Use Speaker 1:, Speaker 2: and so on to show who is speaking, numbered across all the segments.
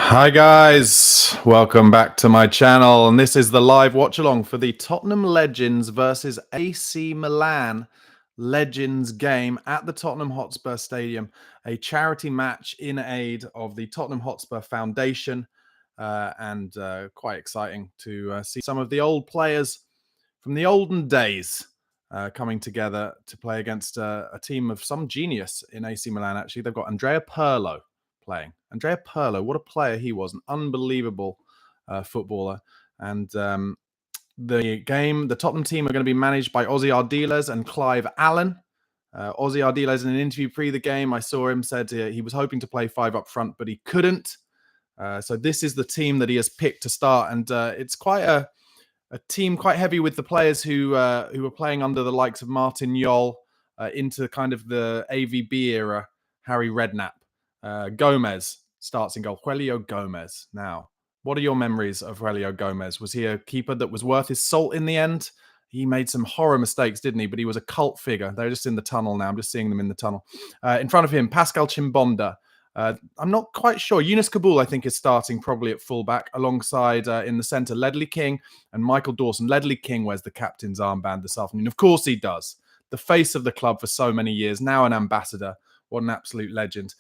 Speaker 1: Hi guys, welcome back to my channel, and this is the live watch along for the Tottenham Legends versus AC Milan Legends game at the Tottenham Hotspur Stadium, a charity match in aid of the Tottenham Hotspur Foundation, and quite exciting to see some of the old players from the olden days coming together to play against a team of some genius in AC Milan. Actually, they've got Andrea Pirlo playing. Andrea Pirlo, what a player he was, an unbelievable footballer. And the Tottenham team are going to be managed by Ozzy Ardiles and Clive Allen. Ozzy Ardiles, in an interview pre the game, I saw him said he was hoping to play five up front, but he couldn't. So this is the team that he has picked to start, and it's quite a team quite heavy with the players who were playing under the likes of Martin Jol into kind of the AVB era. Harry Redknapp. Gomez starts in goal. Helio Gomez. Now, what are your memories of Helio Gomez? Was he a keeper that was worth his salt in the end? He made some horror mistakes, didn't he? But he was a cult figure. They're just in the tunnel now. I'm just seeing them in the tunnel. In front of him, Pascal Chimbonda. I'm not quite sure. Yunus Kabul, I think, is starting probably at fullback alongside in the centre, Ledley King and Michael Dawson. Ledley King wears the captain's armband this afternoon. Of course he does. The face of the club for so many years, now an ambassador. What an absolute legend.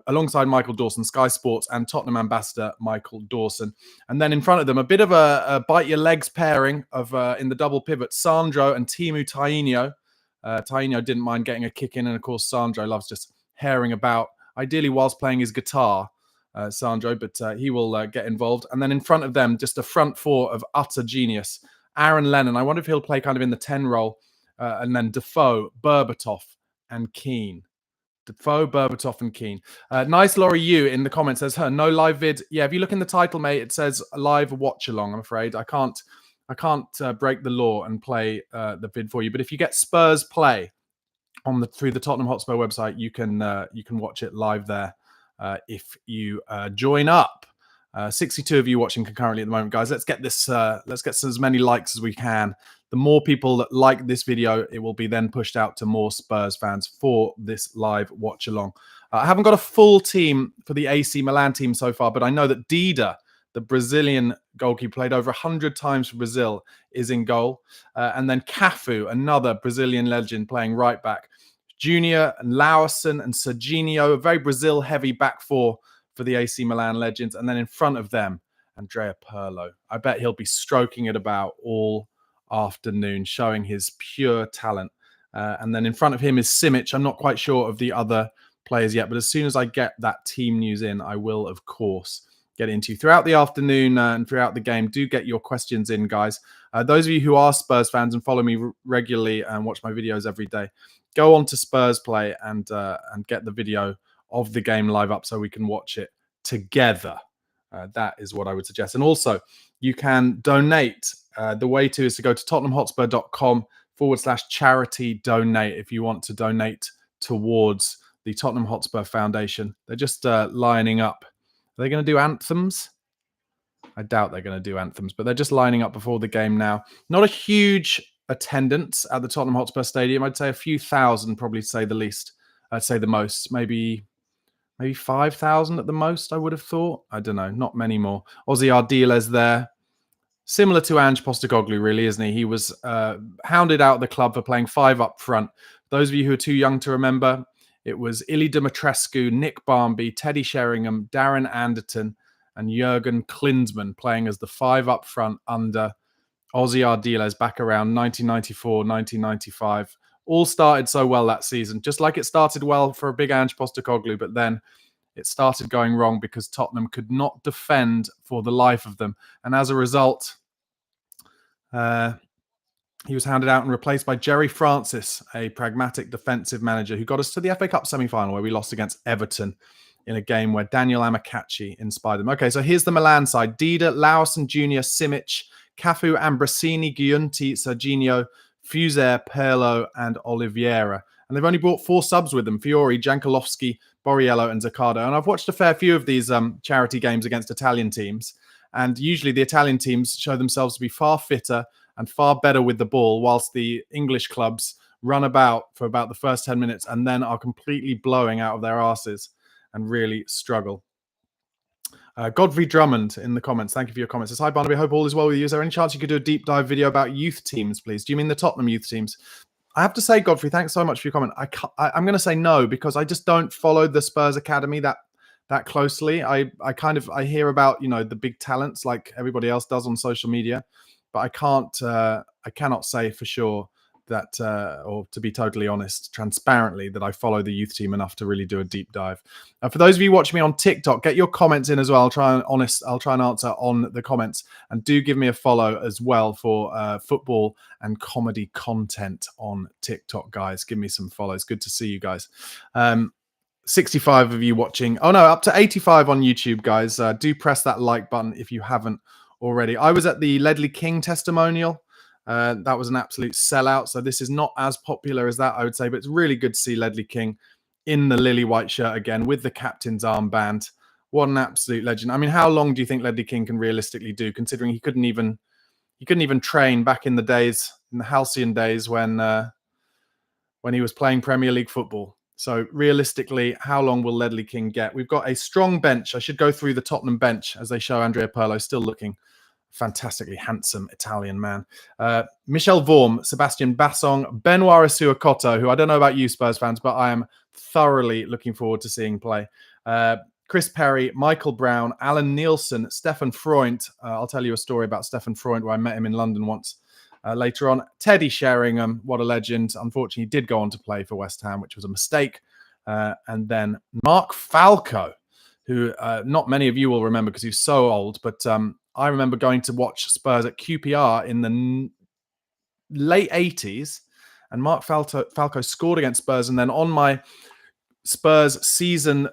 Speaker 1: Alongside Michael Dawson, Sky Sports and Tottenham ambassador Michael Dawson. And then in front of them, a bit of a bite your legs pairing of in the double pivot, Sandro and Teemu Tainio. Tainio didn't mind getting a kick in, and of course Sandro loves just herring about, ideally whilst playing his guitar, Sandro, but he will get involved. And then in front of them, just a front four of utter genius. Aaron Lennon, I wonder if he'll play kind of in the 10 role. And then Defoe, Berbatov and Keane. Defoe, Berbatov and Keane. Nice Laurie Yu in the comments says, no live vid. Yeah, if you look in the title, mate, it says live watch along, I'm afraid. I can't break the law and play the vid for you. But if you get Spurs play through the Tottenham Hotspur website, you can watch it live there if you join up. 62 of you watching concurrently at the moment, guys. Let's get this. Let's get as many likes as we can. The more people that like this video, it will be then pushed out to more Spurs fans for this live watch along. I haven't got a full team for the AC Milan team so far, but I know that Dida, the Brazilian goalkeeper, played over 100 times for Brazil, is in goal. And then Cafu, another Brazilian legend, playing right back. Junior and Lauerson and Serginho, a very Brazil-heavy back four for the AC Milan Legends. And then in front of them, Andrea Pirlo. I bet he'll be stroking it about all afternoon, showing his pure talent. And then in front of him is Simic. I'm not quite sure of the other players yet, but as soon as I get that team news in, I will, of course, get into throughout the afternoon and throughout the game. Do get your questions in, guys. Those of you who are Spurs fans and follow me regularly and watch my videos every day, go on to Spurs Play and get the video of the game live up so we can watch it together. That is what I would suggest. And also, you can donate. The way to is to go to tottenhamhotspur.com/charity donate if you want to donate towards the Tottenham Hotspur Foundation. They're just lining up. Are they going to do anthems? I doubt they're going to do anthems, but they're just lining up before the game now. Not a huge attendance at the Tottenham Hotspur Stadium. I'd say a few thousand, probably to say the least. I'd say the most, maybe 5,000 at the most, I would have thought. I don't know, not many more. Ozzy Ardiles there. Similar to Ange Postecoglou, really, isn't he? He was hounded out of the club for playing five up front. Those of you who are too young to remember, it was Ili Dimitrescu, Nick Barnaby, Teddy Sheringham, Darren Anderton, and Jurgen Klinsmann playing as the five up front under Ozzy Ardiles back around 1994, 1995. All started so well that season, just like it started well for a big Ange Postecoglou, but then it started going wrong because Tottenham could not defend for the life of them. And as a result, he was handed out and replaced by Jerry Francis, a pragmatic defensive manager who got us to the FA Cup semi-final where we lost against Everton in a game where Daniel Amokachi inspired them. Okay, so here's the Milan side. Dida, Lauerson Jr., Simic, Cafu, Ambrosini, Giunti, Serginho, Fuser, Pirlo, and Oliveira. And they've only brought 4 subs with them: Fiori, Jankulovski, Borriello, and Zaccardo. And I've watched a fair few of these charity games against Italian teams. And usually the Italian teams show themselves to be far fitter and far better with the ball, whilst the English clubs run about for about the first 10 minutes and then are completely blowing out of their asses and really struggle. Godfrey Drummond in the comments. Thank you for your comments. Says, hi, Barnaby. Hope all is well with you. Is there any chance you could do a deep dive video about youth teams, please? Do you mean the Tottenham youth teams? I have to say, Godfrey, thanks so much for your comment. I'm going to say no because I just don't follow the Spurs Academy that closely. I hear about the big talents like everybody else does on social media, but I cannot say for sure that, or to be totally honest, transparently, that I follow the youth team enough to really do a deep dive. For those of you watching me on TikTok, get your comments in as well. I'll try and answer on the comments, and do give me a follow as well for football and comedy content on TikTok, guys. Give me some follows. Good to see you guys. 65 of you watching. Oh no, up to 85 on YouTube, guys. Do press that like button if you haven't already. I was at the Ledley King testimonial. That was an absolute sellout. So this is not as popular as that, I would say, but it's really good to see Ledley King in the lily white shirt again with the captain's armband. What an absolute legend. I mean, how long do you think Ledley King can realistically do, considering he couldn't even train back in the days, in the halcyon days when he was playing Premier League football? So realistically, how long will Ledley King get? We've got a strong bench. I should go through the Tottenham bench as they show Andrea Pirlo still looking fantastically handsome Italian man. Michel Vorm, Sebastian Bassong, Benoit Asuakoto, who I don't know about you Spurs fans, but I am thoroughly looking forward to seeing play. Chris Perry, Michael Brown, Alan Nielsen, Stefan Freund. I'll tell you a story about Stefan Freund where I met him in London once. Later on, Teddy Sheringham, what a legend. Unfortunately, he did go on to play for West Ham, which was a mistake. And then Mark Falco, who not many of you will remember because he's so old, but I remember going to watch Spurs at QPR in the late 80s, and Mark Falco scored against Spurs. And then on my Spurs season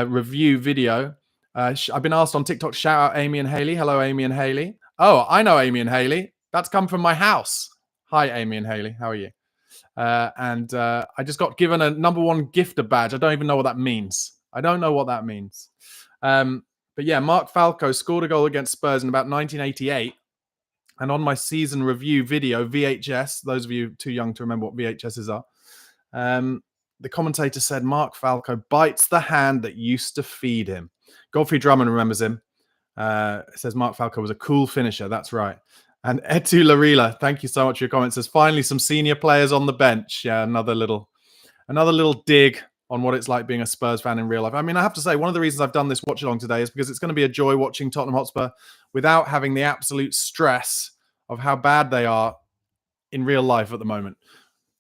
Speaker 1: review video, I've been asked on TikTok, shout out Amy and Haley. Hello, Amy and Haley. Oh, I know Amy and Haley. That's come from my house. Hi, Amy and Haley. How are you? And I just got given a #1 gifter badge. I don't even know what that means. But yeah, Mark Falco scored a goal against Spurs in about 1988. And on my season review video, VHS, those of you too young to remember what VHSs are, the commentator said Mark Falco bites the hand that used to feed him. Godfrey Drummond remembers him. It says Mark Falco was a cool finisher. That's right. And Etu Larila, thank you so much for your comments. There's finally some senior players on the bench. Yeah, another little dig on what it's like being a Spurs fan in real life. I mean, I have to say, one of the reasons I've done this watch along today is because it's going to be a joy watching Tottenham Hotspur without having the absolute stress of how bad they are in real life at the moment.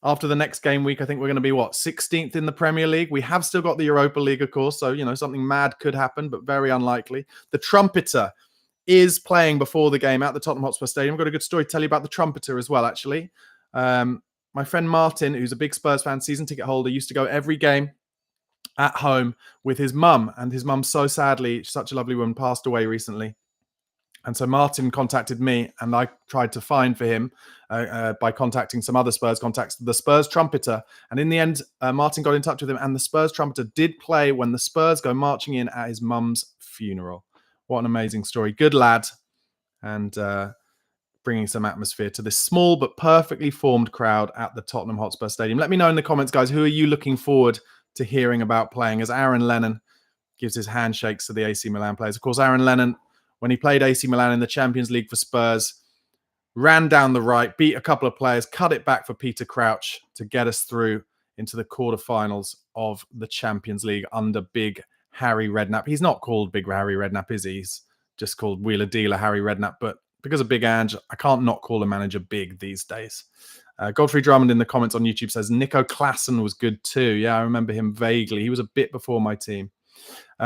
Speaker 1: After the next game week, I think we're going to be, 16th in the Premier League? We have still got the Europa League, of course, so, something mad could happen, but very unlikely. The Trumpeter is playing before the game at the Tottenham Hotspur Stadium. I've got a good story to tell you about the Trumpeter as well, actually. My friend Martin, who's a big Spurs fan, season ticket holder, used to go every game at home with his mum. And his mum, so sadly, such a lovely woman, passed away recently. And so Martin contacted me, and I tried to find for him by contacting some other Spurs contacts, the Spurs Trumpeter. And in the end, Martin got in touch with him, and the Spurs Trumpeter did play when the Spurs go marching in at his mum's funeral. What an amazing story. Good lad. And bringing some atmosphere to this small but perfectly formed crowd at the Tottenham Hotspur Stadium. Let me know in the comments, guys, who are you looking forward to hearing about playing as Aaron Lennon gives his handshakes to the AC Milan players. Of course, Aaron Lennon, when he played AC Milan in the Champions League for Spurs, ran down the right, beat a couple of players, cut it back for Peter Crouch to get us through into the quarterfinals of the Champions League under Big Harry Redknapp. He's not called Big Harry Redknapp, is he? He's just called Wheeler Dealer Harry Redknapp. But because of Big Ange, I can't not call a manager big these days. Godfrey Drummond in the comments on YouTube says Nico Klassen was good too. Yeah, I remember him vaguely. He was a bit before my team.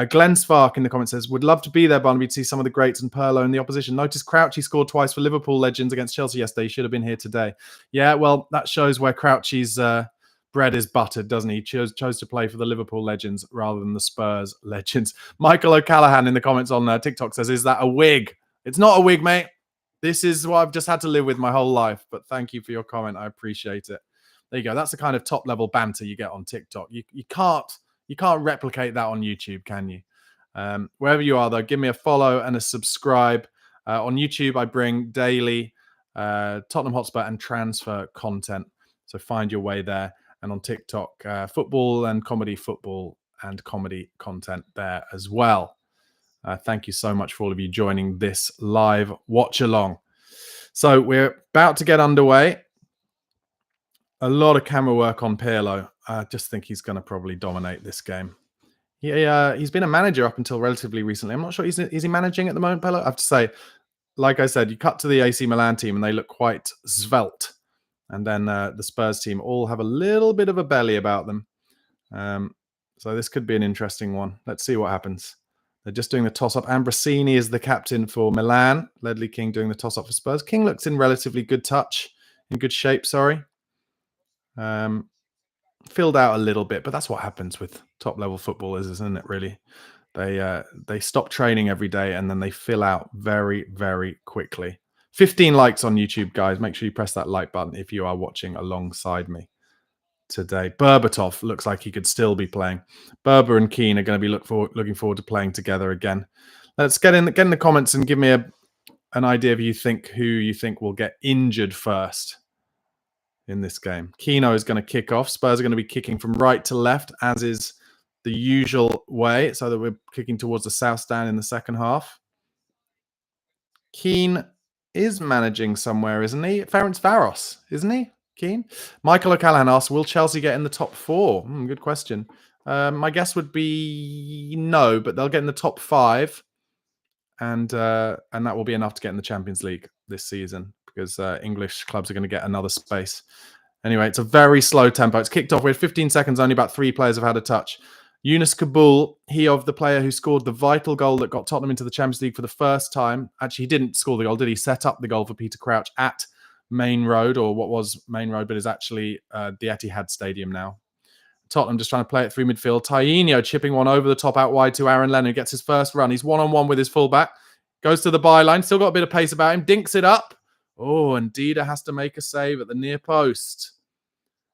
Speaker 1: Glenn Spark in the comments says, would love to be there, Barnaby, to see some of the greats and Pirlo in the opposition. Notice Crouchy scored twice for Liverpool Legends against Chelsea yesterday. He should have been here today. Yeah, well, that shows where Crouchy's bread is buttered, doesn't he? He chose to play for the Liverpool Legends rather than the Spurs Legends. Michael O'Callaghan in the comments on TikTok says, is that a wig? It's not a wig, mate. This is what I've just had to live with my whole life. But thank you for your comment. I appreciate it. There you go. That's the kind of top-level banter you get on TikTok. You can't replicate that on YouTube, can you? Wherever you are, though, give me a follow and a subscribe. On YouTube, I bring daily Tottenham Hotspur and transfer content. So find your way there. And on TikTok, football and comedy content there as well. Thank you so much for all of you joining this live watch along. So we're about to get underway. A lot of camera work on Pirlo. I just think he's going to probably dominate this game. He's been a manager up until relatively recently. I'm not sure. Is he managing at the moment, Pirlo? I have to say, like I said, you cut to the AC Milan team and they look quite svelte. And then the Spurs team all have a little bit of a belly about them. So this could be an interesting one. Let's see what happens. They're just doing the toss-up. Ambrosini is the captain for Milan. Ledley King doing the toss-up for Spurs. King looks in relatively good shape, sorry. Filled out a little bit, but that's what happens with top-level footballers, isn't it, really? They stop training every day and then they fill out very, very quickly. 15 likes on YouTube, guys. Make sure you press that like button if you are watching alongside me today. Berbatov looks like he could still be playing. Berber and Keane are going to be looking forward to playing together again. Let's get in the comments and give me an idea of who you think will get injured first in this game. Kino is going to kick off. Spurs are going to be kicking from right to left, as is the usual way, so that we're kicking towards the south stand in the second half. Keane is managing somewhere, isn't he? Ferencvaros, isn't he? Keane. Michael O'Callaghan asks, will Chelsea get in the top 4? Good question. My guess would be no, but they'll get in the top 5, and that will be enough to get in the Champions League this season, because English clubs are going to get another space. Anyway, it's a very slow tempo. It's kicked off with 15 seconds. Only about 3 players have had a touch. Yunus Kabul, the player who scored the vital goal that got Tottenham into the Champions League for the first time. Actually, he didn't score the goal, did he? Set up the goal for Peter Crouch at Main Road, or what was Main Road, but is actually the Etihad Stadium now. Tottenham just trying to play it through midfield. Tainio chipping one over the top out wide to Aaron Lennon, who gets his first run. He's one-on-one with his fullback. Goes to the byline. Still got a bit of pace about him. Dinks it up. Oh, and Dida has to make a save at the near post.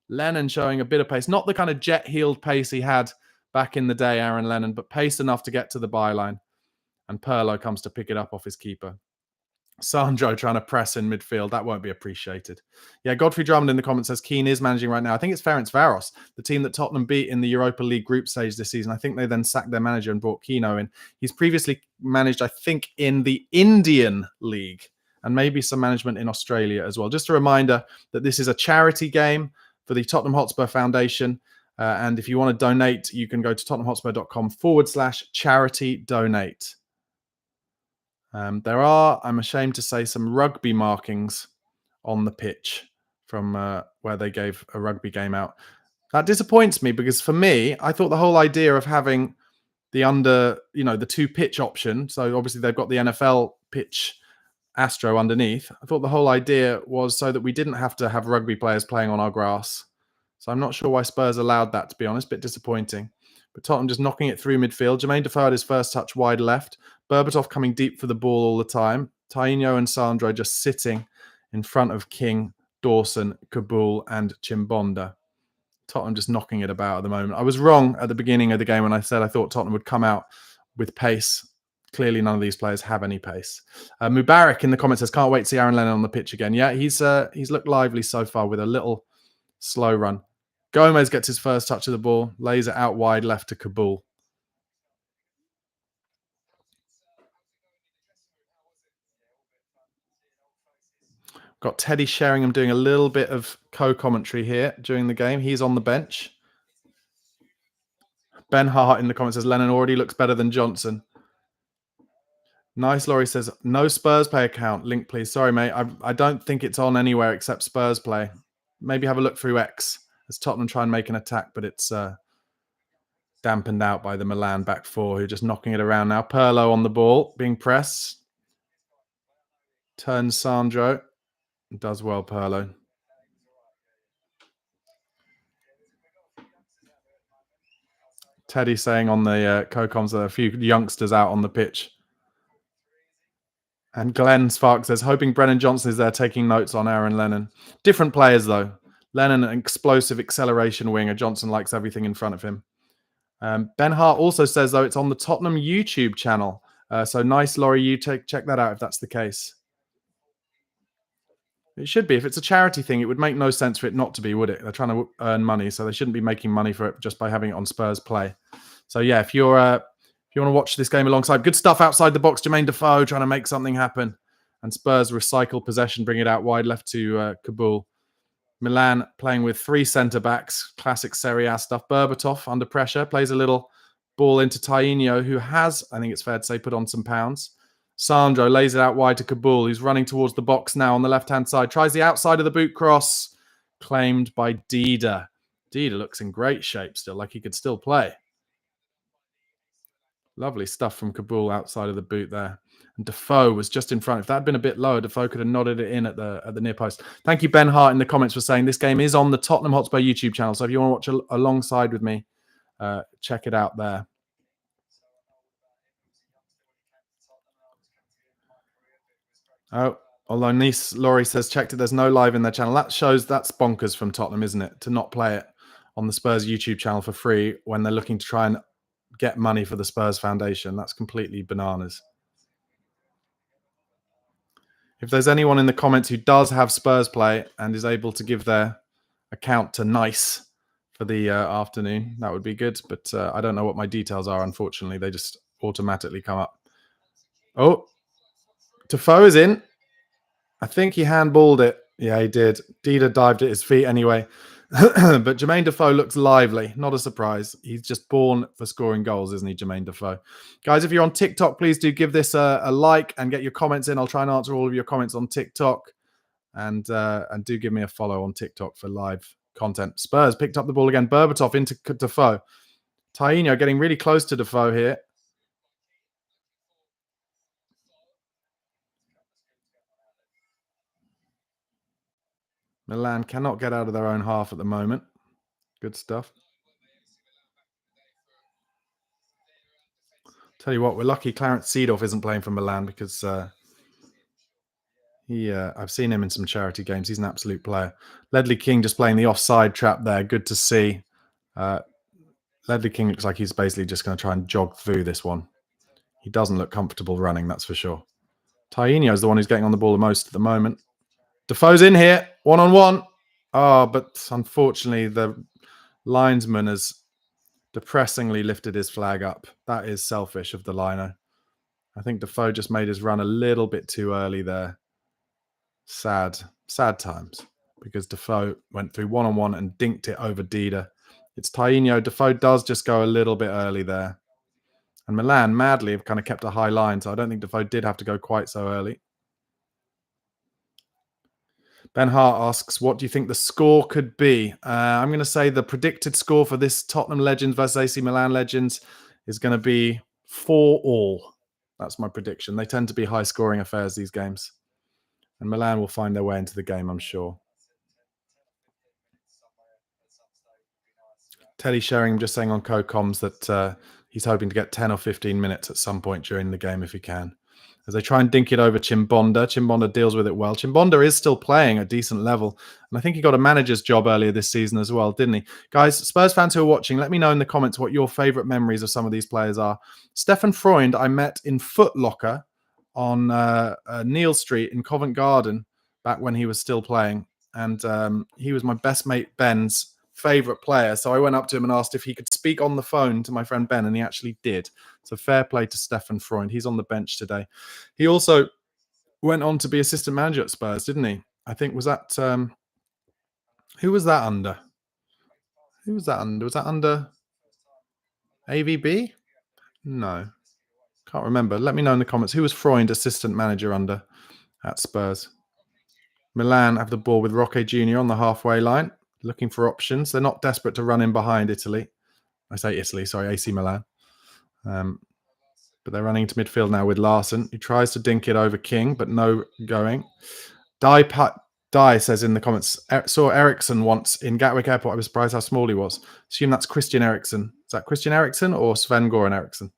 Speaker 1: Lennon showing a bit of pace. Not the kind of jet-heeled pace he had back in the day, Aaron Lennon, but pace enough to get to the byline. And Pirlo comes to pick it up off his keeper. Sandro trying to press in midfield. That won't be appreciated. Yeah, Godfrey Drummond in the comments says Keane is managing right now. I think it's Ferencvaros, the team that Tottenham beat in the Europa League group stage this season. I think they then sacked their manager and brought Kino in. He's previously managed, I think, in the Indian League and maybe some management in Australia as well. Just a reminder that this is a charity game for the Tottenham Hotspur Foundation. And if you want to donate, you can go to tottenhamhotspur.com/charity donate. There are, I'm ashamed to say, some rugby markings on the pitch from where they gave a rugby game out. That disappoints me, because for me, I thought the whole idea of having the 2 pitch option, so obviously they've got the NFL pitch Astro underneath. I thought the whole idea was so that we didn't have to have rugby players playing on our grass. So I'm not sure why Spurs allowed that, to be honest. Bit disappointing. But Tottenham just knocking it through midfield. Jermain Defoe had his first touch wide left. Berbatov coming deep for the ball all the time. Tainio and Sandro just sitting in front of King, Dawson, Kabul, and Chimbonda. Tottenham just knocking it about at the moment. I was wrong at the beginning of the game when I said I thought Tottenham would come out with pace. Clearly, none of these players have any pace. Mubarak in the comments says, can't wait to see Aaron Lennon on the pitch again. Yeah, he's looked lively so far with a little slow run. Gomez gets his first touch of the ball, lays it out wide left to Kabul. Got Teddy Sheringham doing a little bit of co-commentary here during the game. He's on the bench. Ben Hart in the comments says, Lennon already looks better than Johnson. Nice Laurie says, no Spurs Play account. Link, please. Sorry, mate. I don't think it's on anywhere except Spurs Play. Maybe have a look through X as Tottenham try and make an attack, but it's dampened out by the Milan back 4, who are just knocking it around now. Pirlo on the ball, being pressed. Turns Sandro. Does well, Pirlo. Teddy saying on the co-coms there are a few youngsters out on the pitch. And Glenn Sparks says, hoping Brennan Johnson is there taking notes on Aaron Lennon. Different players, though. Lennon, an explosive acceleration winger. Johnson likes everything in front of him. Ben Hart also says, though, it's on the Tottenham YouTube channel. So nice, Laurie. You check that out if that's the case. It should be. If it's a charity thing, it would make no sense for it not to be, would it? They're trying to earn money, so they shouldn't be making money for it just by having it on Spurs Play. So yeah, if you're If you want to watch this game alongside, good stuff outside the box. Jermain Defoe trying to make something happen. And Spurs recycle possession, bring it out wide left to Kabul. Milan playing with 3 centre-backs. Classic Serie A stuff. Berbatov under pressure. Plays a little ball into Tainio, who has, I think it's fair to say, put on some pounds. Sandro lays it out wide to Kabul, who's running towards the box now on the left-hand side. Tries the outside of the boot cross. Claimed by Dida. Dida looks in great shape still, like he could still play. Lovely stuff from Kabul outside of the boot there. And Defoe was just in front. If that had been a bit lower, Defoe could have nodded it in at the near post. Thank you, Ben Hart, in the comments for saying this game is on the Tottenham Hotspur YouTube channel. So if you want to watch alongside with me, check it out there. Oh, although niece Laurie says checked it, there's no live in their channel. That shows that's bonkers from Tottenham, isn't it? To not play it on the Spurs YouTube channel for free when they're looking to try and get money for the Spurs Foundation. That's completely bananas. If there's anyone in the comments who does have Spurs play and is able to give their account to Nice for the afternoon, that would be good. But I don't know what my details are, unfortunately. They just automatically come up. Oh, Defoe is in. I think he handballed it. Yeah, he did. Dida dived at his feet anyway. But Jermain Defoe looks lively. Not a surprise. He's just born for scoring goals, isn't he, Jermain Defoe? Guys, if you're on TikTok, please do give this a like and get your comments in. I'll try and answer all of your comments on TikTok. And do give me a follow on TikTok for live content. Spurs picked up the ball again. Berbatov into Defoe. Tainio getting really close to Defoe here. Milan cannot get out of their own half at the moment. Good stuff. Tell you what, we're lucky Clarence Seedorf isn't playing for Milan because I've seen him in some charity games. He's an absolute player. Ledley King just playing the offside trap there. Good to see. Ledley King looks like he's basically just going to try and jog through this one. He doesn't look comfortable running, that's for sure. Tainio is the one who's getting on the ball the most at the moment. Defoe's in here, one-on-one. Oh, but unfortunately, the linesman has depressingly lifted his flag up. That is selfish of the liner. I think Defoe just made his run a little bit too early there. Sad times, because Defoe went through one-on-one and dinked it over Dida. It's Tainio. Defoe does just go a little bit early there. And Milan, madly, have kind of kept a high line, so I don't think Defoe did have to go quite so early. Ben Hart asks, what do you think the score could be? I'm going to say the predicted score for this Tottenham Legends versus AC Milan Legends is going to be 4-4. That's my prediction. They tend to be high-scoring affairs, these games. And Milan will find their way into the game, I'm sure. Teddy Sheringham just saying on co-coms that he's hoping to get 10 or 15 minutes at some point during the game if he can. As they try and dink it over Chimbonda. Chimbonda deals with it well. Chimbonda is still playing at a decent level. And I think he got a manager's job earlier this season as well, didn't he? Guys, Spurs fans who are watching, let me know in the comments what your favourite memories of some of these players are. Stefan Freund, I met in Foot Locker on Neal Street in Covent Garden back when he was still playing. And he was my best mate Ben's favourite player. So I went up to him and asked if he could speak on the phone to my friend Ben, and he actually did. So fair play to Stefan Freund. He's on the bench today. He also went on to be assistant manager at Spurs, didn't he? I think, was that... who was that under? Who was that under? Was that under AVB? No. Can't remember. Let me know in the comments. Who was Freund assistant manager under at Spurs? Milan have the ball with Roque Jr. on the halfway line, looking for options. They're not desperate to run in behind Italy. I say Italy, sorry, AC Milan. But they're running into midfield now with Larson. He tries to dink it over King, but no going. Dai says in the comments, saw Ericsson once in Gatwick Airport. I was surprised how small he was. Assume that's Christian Eriksen. Is that Christian Eriksen or Sven-Goran Eriksson?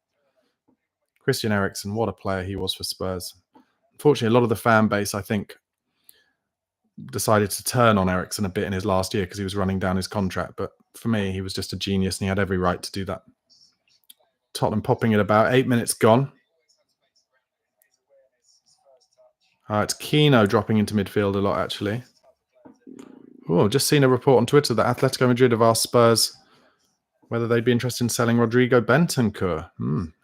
Speaker 1: Christian Eriksen, what a player he was for Spurs. Unfortunately, a lot of the fan base, I think, decided to turn on Eriksen a bit in his last year because he was running down his contract. But for me, he was just a genius and he had every right to do that. Tottenham popping it about. 8 minutes gone. It's Kino dropping into midfield a lot, actually. Oh, just seen a report on Twitter that Atletico Madrid have asked Spurs whether they'd be interested in selling Rodrigo Bentancur.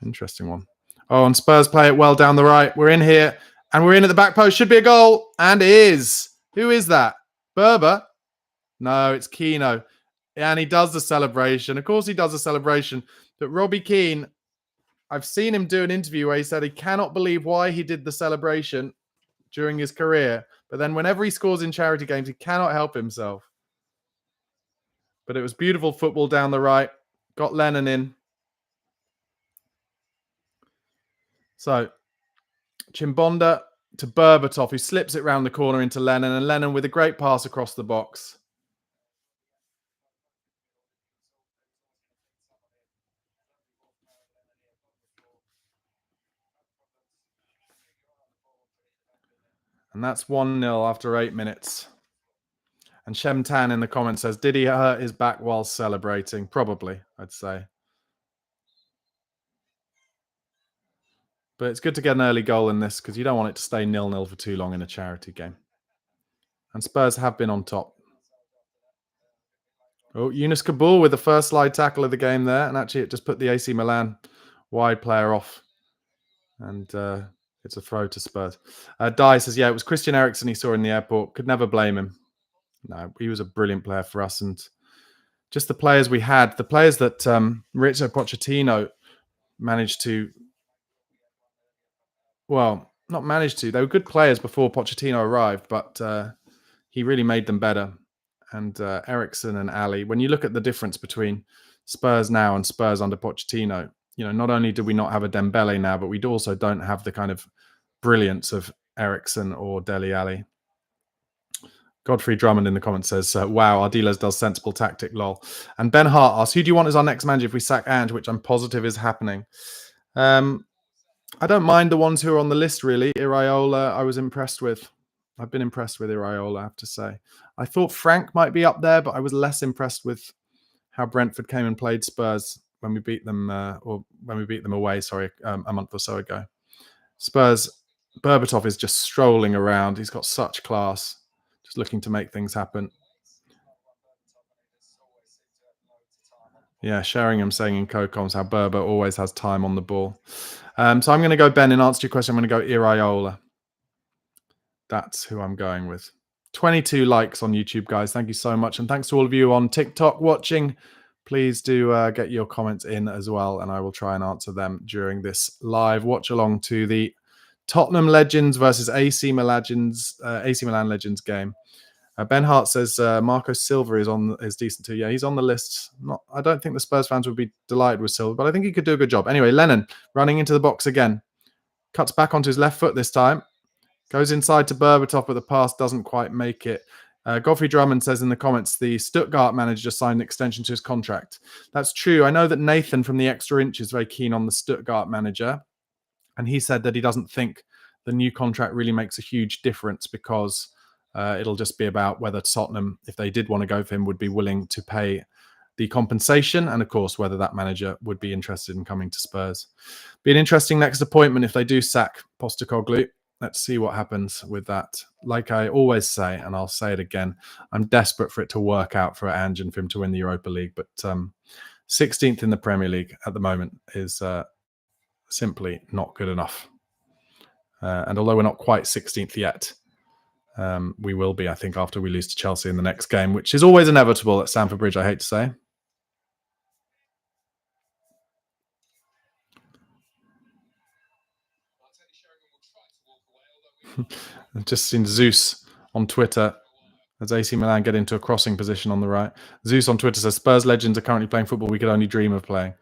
Speaker 1: Interesting one. Oh, and Spurs play it well down the right. We're in here, and we're in at the back post. Should be a goal, and is. Who is that? Berber? No, it's Keane. And he does the celebration. Of course he does the celebration. But Robbie Keane, I've seen him do an interview where he said he cannot believe why he did the celebration during his career. But then whenever he scores in charity games, he cannot help himself. But it was beautiful football down the right. Got Lennon in. So Chimbonda to Berbatov, who slips it round the corner into Lennon. And Lennon with a great pass across the box. And that's 1-0 after 8 minutes. And Shem Tan in the comments says, did he hurt his back while celebrating? Probably, I'd say. But it's good to get an early goal in this because you don't want it to stay 0-0 for too long in a charity game. And Spurs have been on top. Oh, Yunus Kabul with the first slide tackle of the game there. And actually, it just put the AC Milan wide player off. And it's a throw to Spurs. Dye says, yeah, it was Christian Eriksen he saw in the airport. Could never blame him. No, he was a brilliant player for us. And just the players we had, the players that Mauricio Pochettino managed to, well, not managed to. They were good players before Pochettino arrived, but he really made them better. And Eriksen and Ali, when you look at the difference between Spurs now and Spurs under Pochettino, you know, not only do we not have a Dembele now, but we also don't have the kind of brilliance of Eriksen or Dele Alli. Godfrey Drummond in the comments says, wow, Ardiles does sensible tactic, lol. And Ben Hart asks, who do you want as our next manager if we sack Ange, which I'm positive is happening? I don't mind the ones who are on the list, really. Iraola, I was impressed with. I've been impressed with Iraola, I have to say. I thought Frank might be up there, but I was less impressed with how Brentford came and played Spurs when we beat them, or when we beat them away, a month or so ago. Spurs, Berbatov is just strolling around. He's got such class, just looking to make things happen. Yeah, Sheringham saying in co-coms how Berber always has time on the ball. So I'm going to go, Ben, in answer to your question, I'm going to go Iraola. That's who I'm going with. 22 likes on YouTube, guys. Thank you so much. And thanks to all of you on TikTok watching. Please do get your comments in as well, and I will try and answer them during this live watch along to the Tottenham Legends versus AC Milan Legends game. Ben Hart says Marco Silva is decent too. Yeah, he's on the list. I don't think the Spurs fans would be delighted with Silva, but I think he could do a good job. Anyway, Lennon running into the box again. Cuts back onto his left foot this time. Goes inside to Berbatov, but the pass doesn't quite make it. Godfrey Drummond says in the comments, the Stuttgart manager just signed an extension to his contract. That's true. I know that Nathan from the Extra Inch is very keen on the Stuttgart manager. And he said that he doesn't think the new contract really makes a huge difference because it'll just be about whether Tottenham, if they did want to go for him, would be willing to pay the compensation. And of course, whether that manager would be interested in coming to Spurs. Be an interesting next appointment if they do sack Postecoglou. Let's see what happens with that. Like I always say, and I'll say it again, I'm desperate for it to work out for Ange and for him to win the Europa League. But 16th in the Premier League at the moment is simply not good enough. And although we're not quite 16th yet, we will be, I think, after we lose to Chelsea in the next game, which is always inevitable at Stamford Bridge, I hate to say. I've just seen Zeus on Twitter as AC Milan get into a crossing position on the right. Zeus on Twitter says, Spurs legends are currently playing football we could only dream of playing.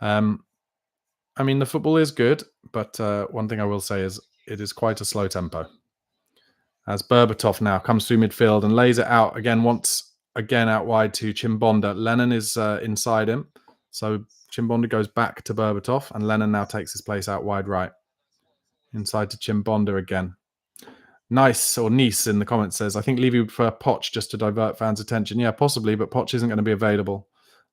Speaker 1: I mean, the football is good, but one thing I will say is it is quite a slow tempo. As Berbatov now comes through midfield and lays it out again, once again out wide to Chimbonda. Lennon is inside him. So Chimbonda goes back to Berbatov, and Lennon now takes his place out wide right. Inside to Chimbonda again. Nice, or Nice in the comments says, I think Levy would prefer Poch just to divert fans' attention. Yeah, possibly, but Poch isn't going to be available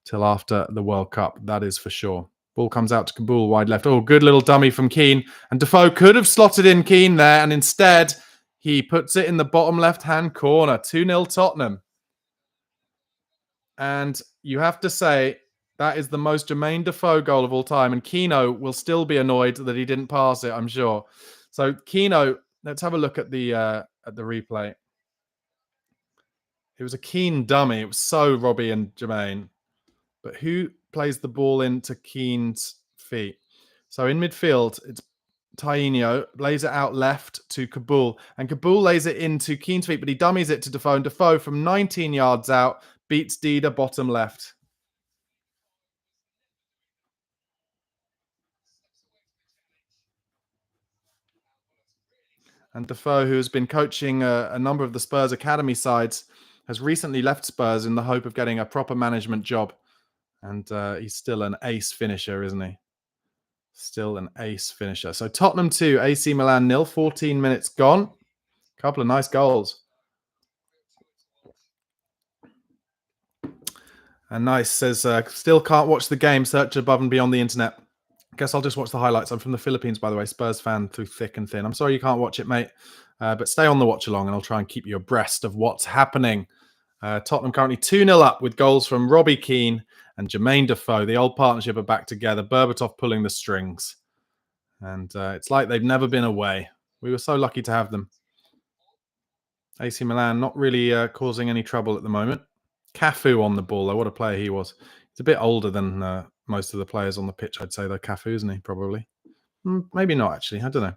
Speaker 1: till after the World Cup. That is for sure. Ball comes out to Kabul, wide left. Oh, good little dummy from Keane. And Defoe could have slotted in Keane there, and instead he puts it in the bottom left-hand corner. 2-0 Tottenham. And you have to say, That is the most Jermain Defoe goal of all time, and Kino will still be annoyed that he didn't pass it, I'm sure. So Kino, let's have a look at the replay. It was a Keane dummy. It was so Robbie and Jermain. But who plays the ball into Keane's feet? So in midfield, it's Tainio, lays it out left to Kabul, and Kabul lays it into Keane's feet, but he dummies it to Defoe, and Defoe from 19 yards out beats Dida bottom left. And Defoe, who has been coaching a number of the Spurs academy sides, has recently left Spurs in the hope of getting a proper management job. And he's still an ace finisher, isn't he? Still an ace finisher. So Tottenham 2, AC Milan 0, 14 minutes gone. Couple of nice goals. And Nice says, still can't watch the game, search above and beyond the internet. Guess I'll just watch the highlights. I'm from the Philippines, by the way, Spurs fan through thick and thin. I'm sorry you can't watch it, mate, but stay on the watch along and I'll try and keep you abreast of what's happening. Tottenham currently 2-0 up with goals from Robbie Keane and Jermain Defoe. The old partnership are back together. Berbatov pulling the strings. And it's like they've never been away. We were so lucky to have them. AC Milan not really causing any trouble at the moment. Cafu on the ball, though. What a player he was. He's a bit older than most of the players on the pitch, I'd say, though. Cafu, isn't he? Probably. Maybe not, actually. I don't know.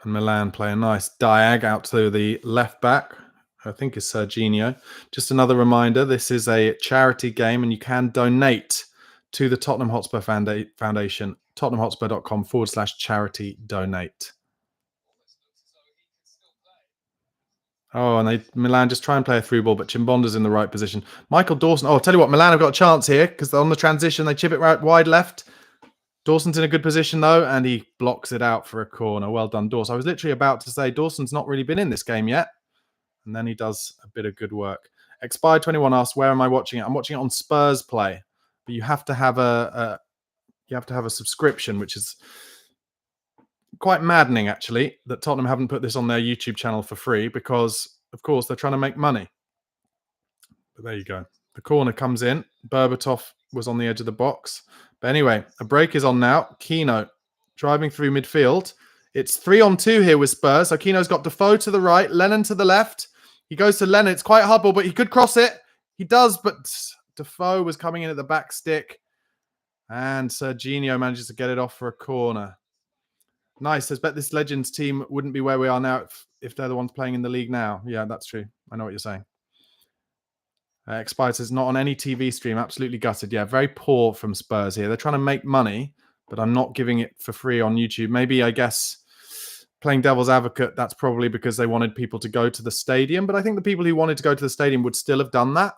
Speaker 1: And Milan play a nice diag out to the left back. I think it's Serginho. Just another reminder, this is a charity game and you can donate to the Tottenham Hotspur Foundation, tottenhamhotspur.com/charity donate. Oh, and Milan just try and play a through ball, but Chimbonda's in the right position. Michael Dawson. Oh, I'll tell you what, Milan have got a chance here because on the transition, they chip it right wide left. Dawson's in a good position, though, and he blocks it out for a corner. Well done, Dawson. I was literally about to say Dawson's not really been in this game yet. And then he does a bit of good work. Expired21 asks, where am I watching it? I'm watching it on Spurs Play. But you have to have a subscription, which is quite maddening, actually, that Tottenham haven't put this on their YouTube channel for free because, of course, they're trying to make money. But there you go. The corner comes in. Berbatov was on the edge of the box. But anyway, a break is on now. Kino driving through midfield. It's 3-on-2 here with Spurs. So Kino's got Defoe to the right, Lennon to the left. He goes to Lennon. It's quite hubble, but he could cross it. He does, but Defoe was coming in at the back stick. And Serginho manages to get it off for a corner. Nice. I bet this Legends team wouldn't be where we are now if they're the ones playing in the league now. Yeah, that's true. I know what you're saying. Expired says not on any TV stream. Absolutely gutted. Yeah, very poor from Spurs here. They're trying to make money, but I'm not giving it for free on YouTube. Maybe, I guess, playing devil's advocate, that's probably because they wanted people to go to the stadium. But I think the people who wanted to go to the stadium would still have done that.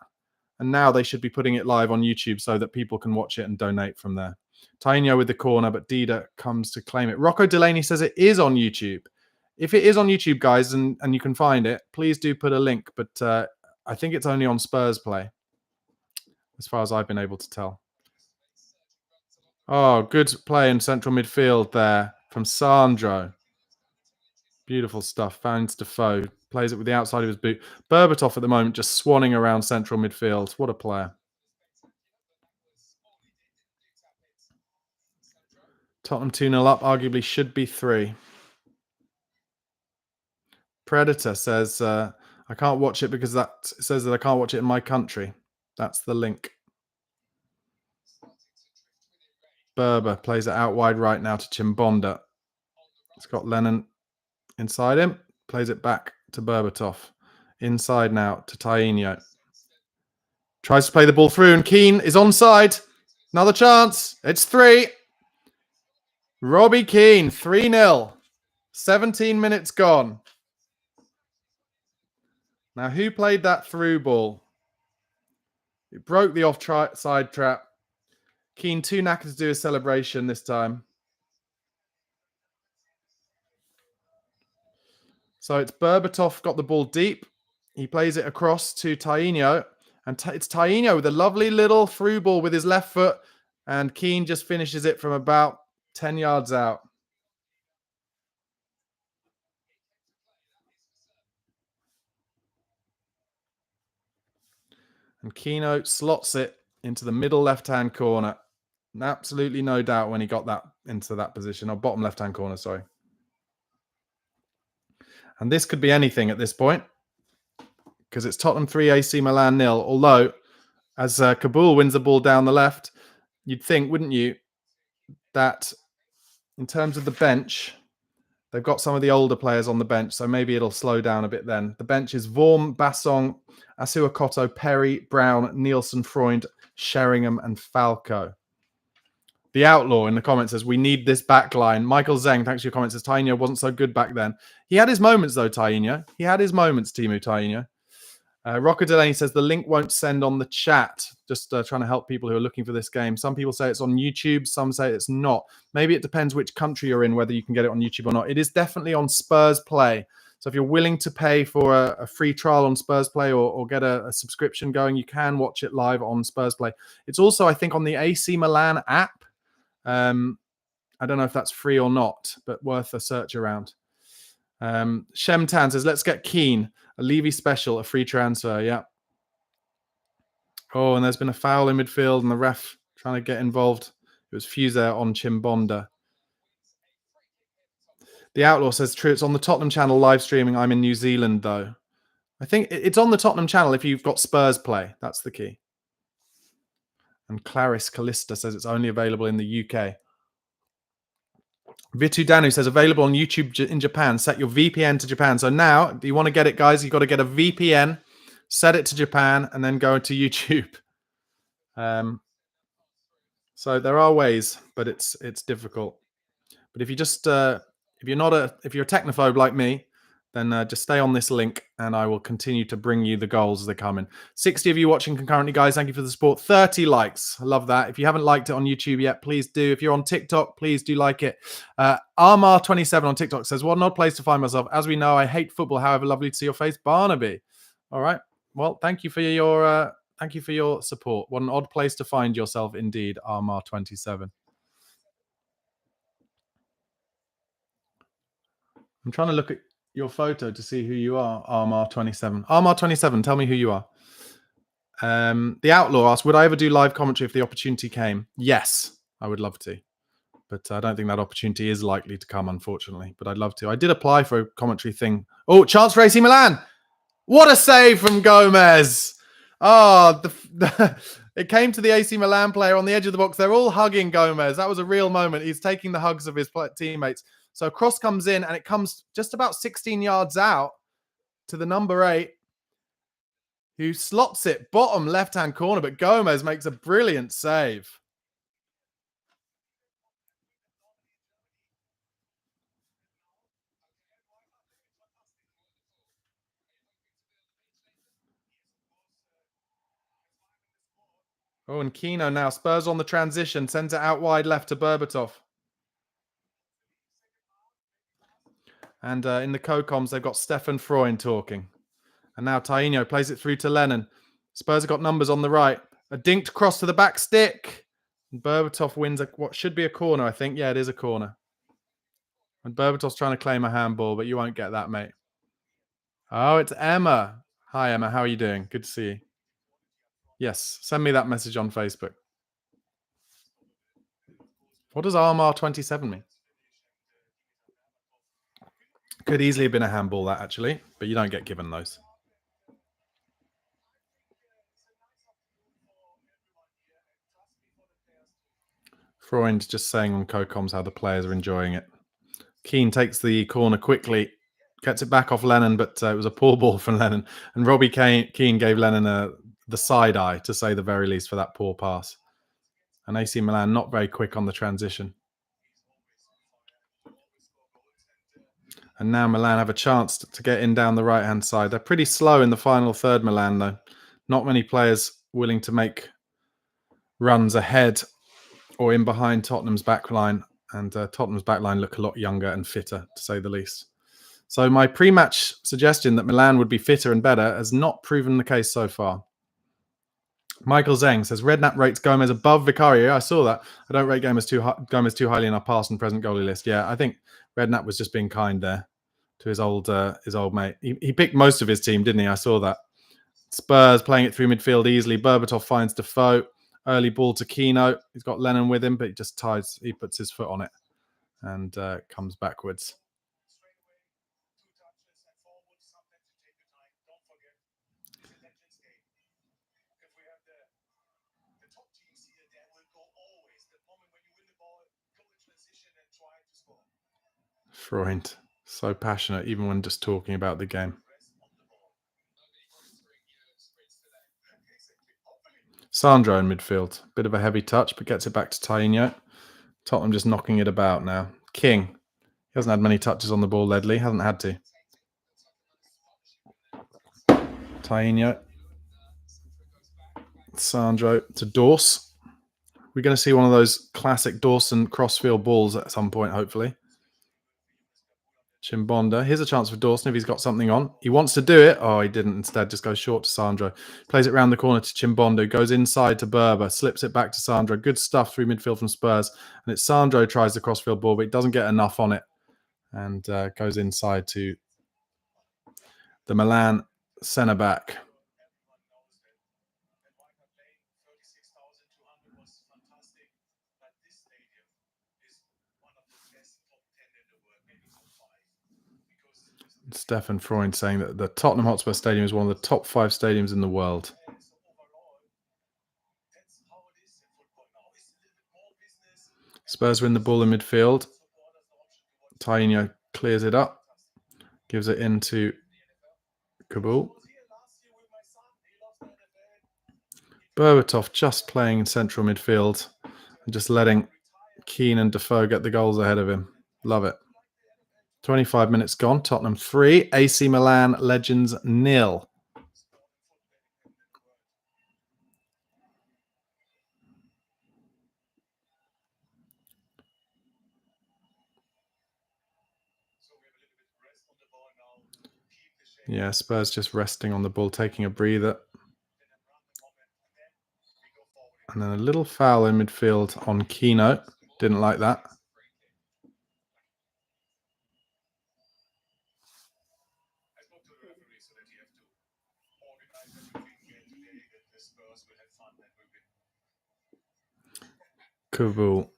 Speaker 1: And now they should be putting it live on YouTube so that people can watch it and donate from there. Tainio with the corner, but Dida comes to claim it. Rocco Delaney says it is on YouTube. If it is on YouTube, guys, and you can find it, please do put a link. But I think it's only on Spurs Play, as far as I've been able to tell. Oh, good play in central midfield there from Sandro. Beautiful stuff. Finds Defoe. Plays it with the outside of his boot. Berbatov at the moment just swanning around central midfield. What a player. Tottenham 2-0 up. Arguably should be 3. Predator says, I can't watch it because that says that I can't watch it in my country. That's the link. Berber plays it out wide right now to Chimbonda. It's got Lennon inside him. Plays it back to Berbatov. Inside now to Tainio. Tries to play the ball through and Keane is onside. Another chance. It's 3. Robbie Keane, 3-0. 17 minutes gone. Now, who played that through ball? It broke the offside trap. Keane too knackered to do a celebration this time. So it's Berbatov got the ball deep. He plays it across to Tainio. And it's Tainio with a lovely little through ball with his left foot. And Keane just finishes it from about 10 yards out. And Kino slots it into the middle left-hand corner. Absolutely no doubt when he got that into that position, or bottom left-hand corner, sorry. And this could be anything at this point, because it's Tottenham 3, AC Milan 0. Although, as Kabul wins the ball down the left, you'd think, wouldn't you, that in terms of the bench, they've got some of the older players on the bench, so maybe it'll slow down a bit then. The bench is Vorm, Bassong, Asuakoto, Perry, Brown, Nielsen, Freund, Sheringham, and Falco. The Outlaw in the comments says, we need this back line. Michael Zeng, thanks for your comments, says Tainho wasn't so good back then. He had his moments, though, Tainho. He had his moments, Timu Tainho. Rocker Delaney says, the link won't send on the chat. Just trying to help people who are looking for this game. Some people say it's on YouTube. Some say it's not. Maybe it depends which country you're in, whether you can get it on YouTube or not. It is definitely on Spurs Play. So if you're willing to pay for a free trial on Spurs Play or get a subscription going, you can watch it live on Spurs Play. It's also, I think, on the AC Milan app. I don't know if that's free or not, but worth a search around. Shem Tan says, let's get Keane. A Levy special, a free transfer. Yeah. Oh, and there's been a foul in midfield and the ref trying to get involved. It was Fuser on Chimbonda. The Outlaw says, true, it's on the Tottenham channel live streaming. I'm in New Zealand, though. I think it's on the Tottenham channel if you've got Spurs Play. That's the key. And Clarice Callista says it's only available in the UK. Vitu Danu says, available on YouTube in Japan. Set your VPN to Japan. So now, do you want to get it, guys? You've got to get a VPN, set it to Japan, and then go to YouTube. So there are ways, but it's difficult. But if you just if you're a technophobe like me, then just stay on this link and I will continue to bring you the goals as they come in. 60 of you watching concurrently, guys. Thank you for the support. 30 likes. I love that. If you haven't liked it on YouTube yet, please do. If you're on TikTok, please do like it. Armar27 on TikTok says, what an odd place to find myself. As we know, I hate football. However, lovely to see your face, Barnaby. All right. Well, thank you for your support. What an odd place to find yourself indeed, Armar27. I'm trying to look at your photo to see who you are, Armar27. Armar27, tell me who you are. The Outlaw asks, would I ever do live commentary if the opportunity came? Yes, I would love to. But I don't think that opportunity is likely to come, unfortunately. But I'd love to. I did apply for a commentary thing. Oh, chance for AC Milan. What a save from Gomez. Oh, it came to the AC Milan player on the edge of the box. They're all hugging Gomez. That was a real moment. He's taking the hugs of his teammates. So cross comes in and it comes just about 16 yards out to the number 8 who slots it bottom left-hand corner, but Gomez makes a brilliant save. Oh, and Kino now. Spurs on the transition. Sends it out wide left to Berbatov. And in the co-coms, they've got Stefan Freund talking. And now Tainho plays it through to Lennon. Spurs have got numbers on the right. A dinked cross to the back stick. And Berbatov wins what should be a corner, I think. Yeah, it is a corner. And Berbatov's trying to claim a handball, but you won't get that, mate. Oh, it's Emma. Hi, Emma. How are you doing? Good to see you. Yes, send me that message on Facebook. What does Armar27 mean? Could easily have been a handball, that, actually. But you don't get given those. Freund just saying on co-coms how the players are enjoying it. Keane takes the corner quickly, gets it back off Lennon, but it was a poor ball from Lennon. And Robbie Keane gave Lennon the side eye, to say the very least, for that poor pass. And AC Milan not very quick on the transition. And now Milan have a chance to get in down the right-hand side. They're pretty slow in the final third, Milan, though. Not many players willing to make runs ahead or in behind Tottenham's back line. And Tottenham's back line look a lot younger and fitter, to say the least. So my pre-match suggestion that Milan would be fitter and better has not proven the case so far. Michael Zeng says, Redknapp rates Gomez above Vicario. Yeah, I saw that. I don't rate Gomez too highly in our past and present goalie list. Yeah, I think Redknapp was just being kind there to his old mate. He picked most of his team, didn't he? I saw that. Spurs playing it through midfield easily. Berbatov finds Defoe. Early ball to Keane. He's got Lennon with him, but he just ties. He puts his foot on it and comes backwards. Freund, so passionate, even when just talking about the game. Sandro in midfield. Bit of a heavy touch, but gets it back to Tainho. Tottenham just knocking it about now. King. He hasn't had many touches on the ball, Ledley. Hasn't had to. Tainho. Sandro to Dorse. We're going to see one of those classic Dawson crossfield balls at some point, hopefully. Chimbonda. Here's a chance for Dawson if he's got something on. He wants to do it. Oh, he didn't. Instead, just goes short to Sandro. Plays it round the corner to Chimbonda. Goes inside to Berber. Slips it back to Sandro. Good stuff through midfield from Spurs. And it's Sandro tries the crossfield ball, but he doesn't get enough on it. And goes inside to the Milan centre-back. Stefan Freund saying that the Tottenham Hotspur Stadium is one of the top 5 stadiums in the world. Spurs win the ball in midfield. Tainho clears it up. Gives it into Kabul. Berbatov just playing in central midfield and just letting Keane and Defoe get the goals ahead of him. Love it. 25 minutes gone. Tottenham 3. AC Milan Legends 0. Yeah, Spurs just resting on the ball, taking a breather. And then a little foul in midfield on Keane. Didn't like that. Kabul.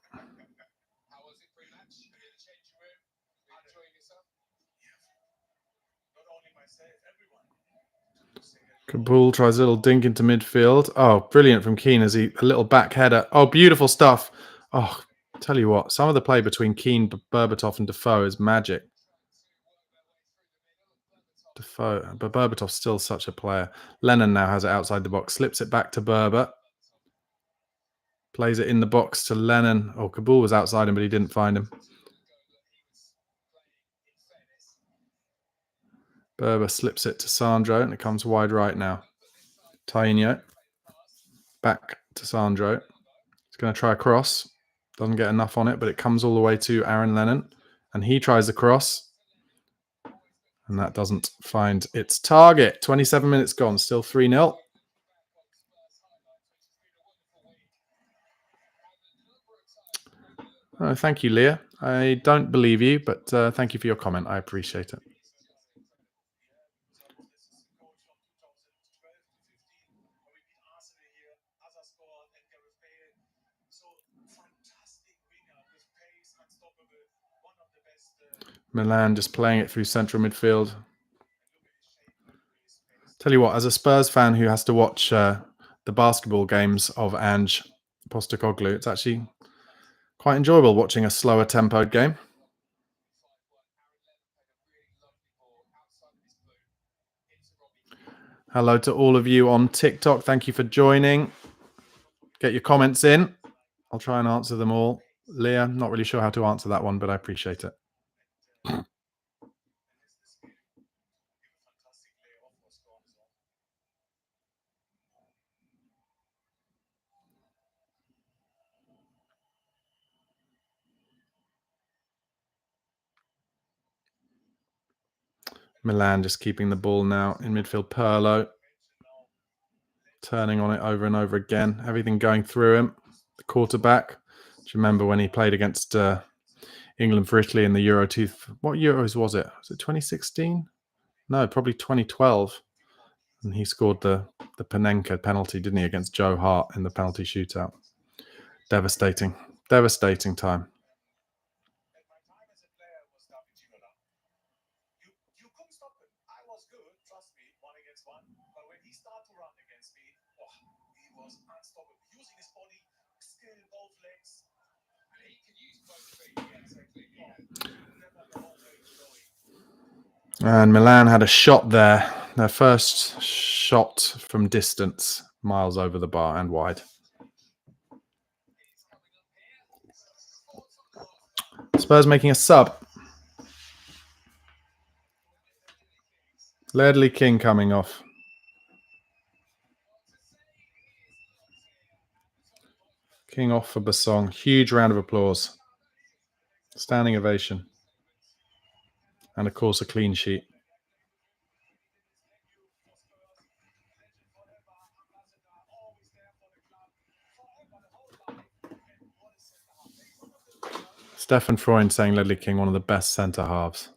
Speaker 1: Kabul tries a little dink into midfield. Oh, brilliant from Keane as a little back header. Oh, beautiful stuff. Oh, tell you what, some of the play between Keane, Berbatov and Defoe is magic. Defoe, but Berbatov's still such a player. Lennon now has it outside the box, slips it back to Berber. Plays it in the box to Lennon. Oh, Kabul was outside him, but he didn't find him. Berber slips it to Sandro, and it comes wide right now. Tainho. Back to Sandro. He's going to try a cross. Doesn't get enough on it, but it comes all the way to Aaron Lennon. And he tries the cross. And that doesn't find its target. 27 minutes gone. Still 3-0. Oh, thank you, Leah. I don't believe you, but thank you for your comment. I appreciate it. Milan just playing it through central midfield. Tell you what, as a Spurs fan who has to watch the basketball games of Ange Postecoglou, it's actually quite enjoyable watching a slower tempoed game. Hello to all of you on TikTok. Thank you for joining. Get your comments in. I'll try and answer them all. Leah, not really sure how to answer that one, but I appreciate it. Milan just keeping the ball now in midfield. Pirlo turning on it over and over again. Everything going through him. The quarterback. Do you remember when he played against England for Italy in the Euro 2? What Euros was it? Was it 2016? No, probably 2012. And he scored the Panenka penalty, didn't he, against Joe Hart in the penalty shootout. Devastating. Devastating time. And Milan had a shot there. Their first shot from distance, miles over the bar and wide. Spurs making a sub. Ledley King coming off. King off for Basong. Huge round of applause. Standing ovation. And of course, a clean sheet. Stefan Freund saying Ledley King, one of the best centre halves.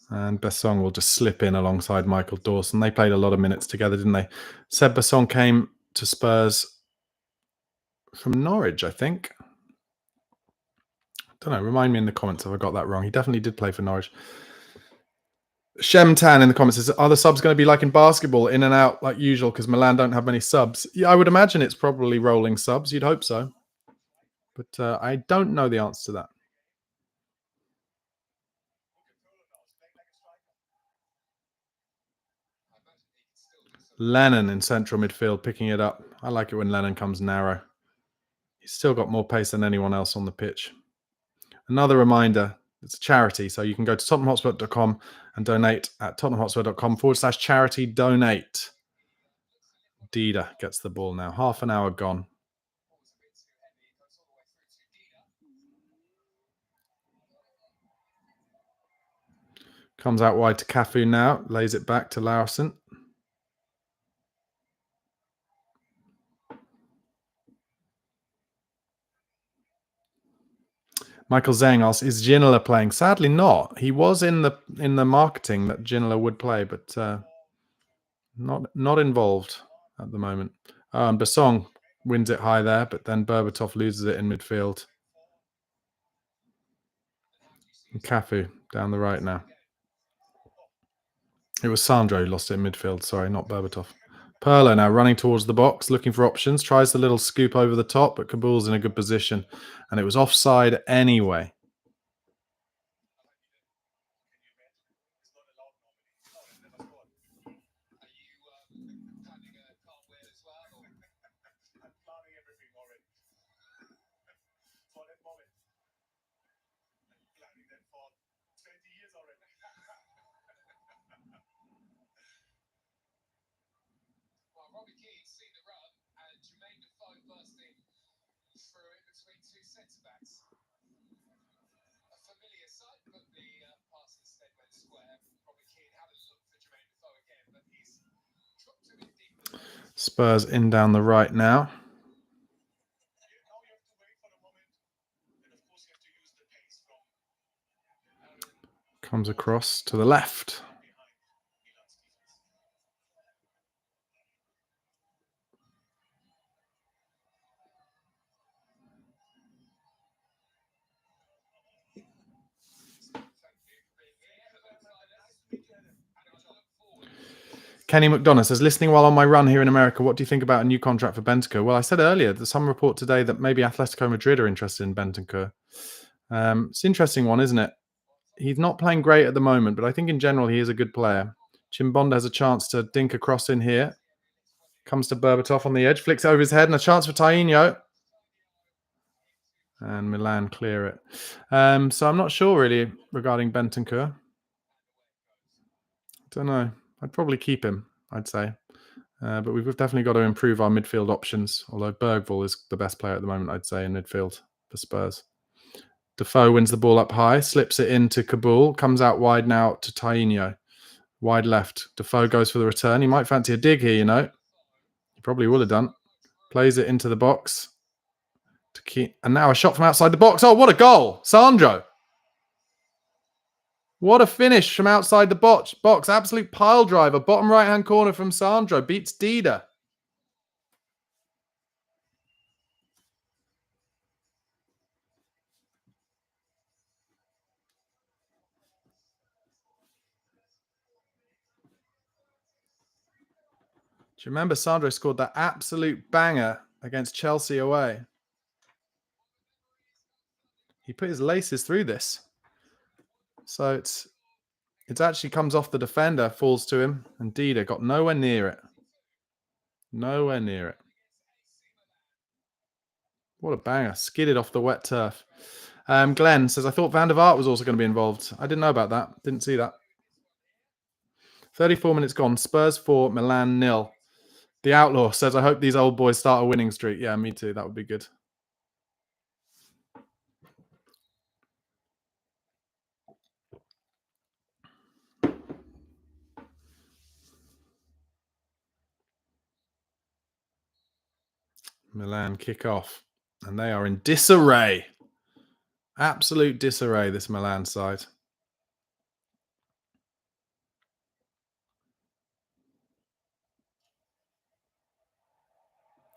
Speaker 1: And Basong will just slip in alongside Michael Dawson. They played a lot of minutes together, didn't they? Seb Basong came to Spurs from Norwich, I think. I don't know. Remind me in the comments if I got that wrong. He definitely did play for Norwich. Shem Tan in the comments says, are the subs going to be like in basketball, in and out like usual, because Milan don't have many subs? Yeah, I would imagine it's probably rolling subs. You'd hope so. But I don't know the answer to that. Lennon in central midfield, picking it up. I like it when Lennon comes narrow. He's still got more pace than anyone else on the pitch. Another reminder, it's a charity, so you can go to tottenhamhotspur.com and donate at tottenhamhotspur.com/charity donate. Dida gets the ball now. Half an hour gone. Comes out wide to Cafu now. Lays it back to Larson. Michael Zhang asks, is Ginola playing? Sadly not. He was in the marketing that Ginola would play, but not involved at the moment. Basong wins it high there, but then Berbatov loses it in midfield. And Cafu down the right now. It was Sandro who lost it in midfield. Sorry, not Berbatov. Pirlo now running towards the box, looking for options. Tries the little scoop over the top, but Kabul's in a good position. And it was offside anyway. Spurs in down the right now. Comes across to the left. Kenny McDonough says, listening while on my run here in America, what do you think about a new contract for Bentancur? Well, I said earlier, there's some report today that maybe Atletico Madrid are interested in Bentancur. It's an interesting one, isn't it? He's not playing great at the moment, but I think in general he is a good player. Chimbonda has a chance to dink a cross in here. Comes to Berbatov on the edge, flicks it over his head, and a chance for Tainho. And Milan clear it. So I'm not sure really regarding Bentancur. Don't know. I'd probably keep him, I'd say. But we've definitely got to improve our midfield options, although Bergvall is the best player at the moment, I'd say, in midfield for Spurs. Defoe wins the ball up high, slips it into Kabul, comes out wide now to Tainho. Wide left. Defoe goes for the return. He might fancy a dig here, you know. He probably would have done. Plays it into the box. To Keane. And now a shot from outside the box. Oh, what a goal. Sandro. What a finish from outside the box. Absolute pile driver. Bottom right-hand corner from Sandro. Beats Dida. Do you remember Sandro scored that absolute banger against Chelsea away? He put his laces through this. So it actually comes off the defender, falls to him, and Dida got nowhere near it. Nowhere near it. What a banger. Skidded off the wet turf. Glenn says, I thought Van der Vaart was also going to be involved. I didn't know about that. Didn't see that. 34 minutes gone. Spurs 4, Milan 0. The Outlaw says, I hope these old boys start a winning streak. Yeah, me too. That would be good. Milan kick off. And they are in disarray. Absolute disarray, this Milan side.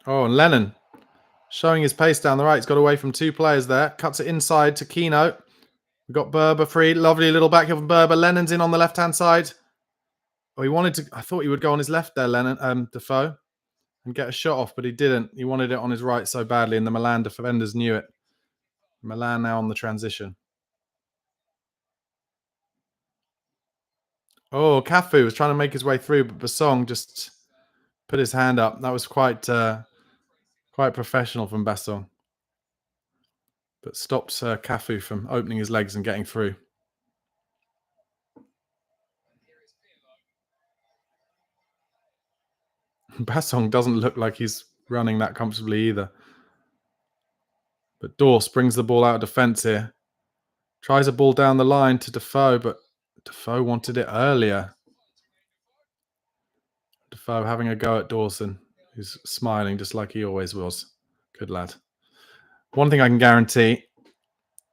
Speaker 1: Oh, and Lennon showing his pace down the right. He's got away from two players there. Cuts it inside to Keane. We've got Berber free. Lovely little backheel from Berber. Lennon's in on the left-hand side. Oh, he wanted to... I thought he would go on his left there, Defoe, and get a shot off, but he didn't. He wanted it on his right so badly, and the Milan defenders knew it. Milan now on the transition. Oh, Cafu was trying to make his way through, but Basong just put his hand up. That was quite professional from Basong. But stops Cafu from opening his legs and getting through. Basong doesn't look like he's running that comfortably either. But Dorse brings the ball out of defence here. Tries a ball down the line to Defoe, but Defoe wanted it earlier. Defoe having a go at Dawson, who's smiling just like he always was. Good lad. One thing I can guarantee,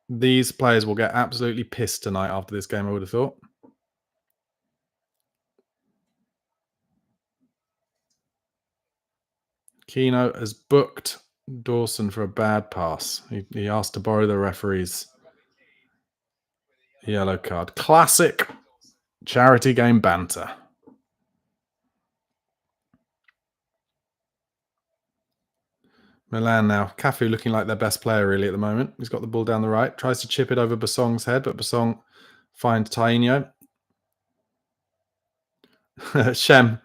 Speaker 1: these players will get absolutely pissed tonight after this game, I would have thought. Keane has booked Dawson for a bad pass. He asked to borrow the referee's yellow card. Classic charity game banter. Milan now. Cafu looking like their best player really at the moment. He's got the ball down the right. Tries to chip it over Basong's head, but Basong finds Tainho. Shem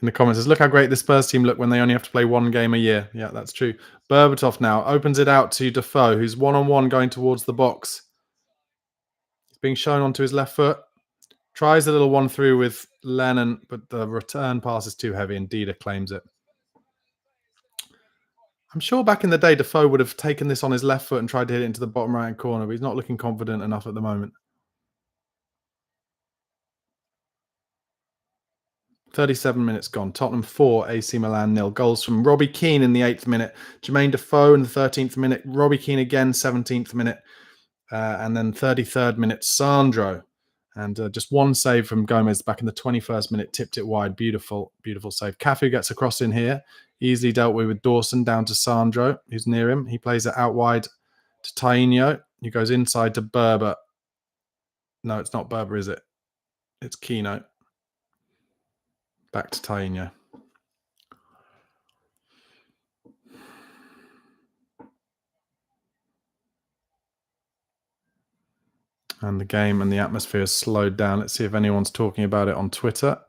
Speaker 1: in the comments says, look how great the Spurs team look when they only have to play one game a year. Yeah, that's true. Berbatov now opens it out to Defoe, who's one-on-one going towards the box. He's being shown onto his left foot. Tries a little one through with Lennon, but the return pass is too heavy and Dida claims it. I'm sure back in the day, Defoe would have taken this on his left foot and tried to hit it into the bottom right corner, but he's not looking confident enough at the moment. 37 minutes gone. Tottenham 4, AC Milan 0. Goals from Robbie Keane in the 8th minute. Jermain Defoe in the 13th minute. Robbie Keane again, 17th minute. And then 33rd minute, Sandro. And just one save from Gomez back in the 21st minute. Tipped it wide. Beautiful, beautiful save. Cafu gets across in here. Easily dealt with Dawson down to Sandro, who's near him. He plays it out wide to Tainho. He goes inside to Berber. No, it's not Berber, is it? It's Keane. Back to Tainho. And the game and the atmosphere has slowed down. Let's see if anyone's talking about it on Twitter.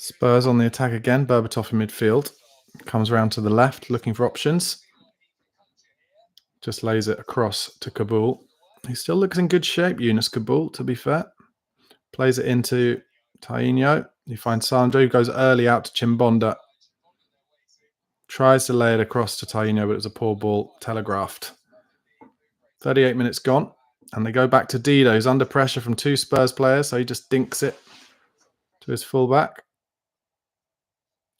Speaker 1: Spurs on the attack again. Berbatov in midfield. Comes around to the left, looking for options. Just lays it across to Kabul. He still looks in good shape, Yunus Kabul, to be fair. Plays it into Tainio. You find Sandro, who goes early out to Chimbonda. Tries to lay it across to Tainio, but it was a poor ball, telegraphed. 38 minutes gone, and they go back to Dida, who's under pressure from two Spurs players, so he just dinks it to his fullback.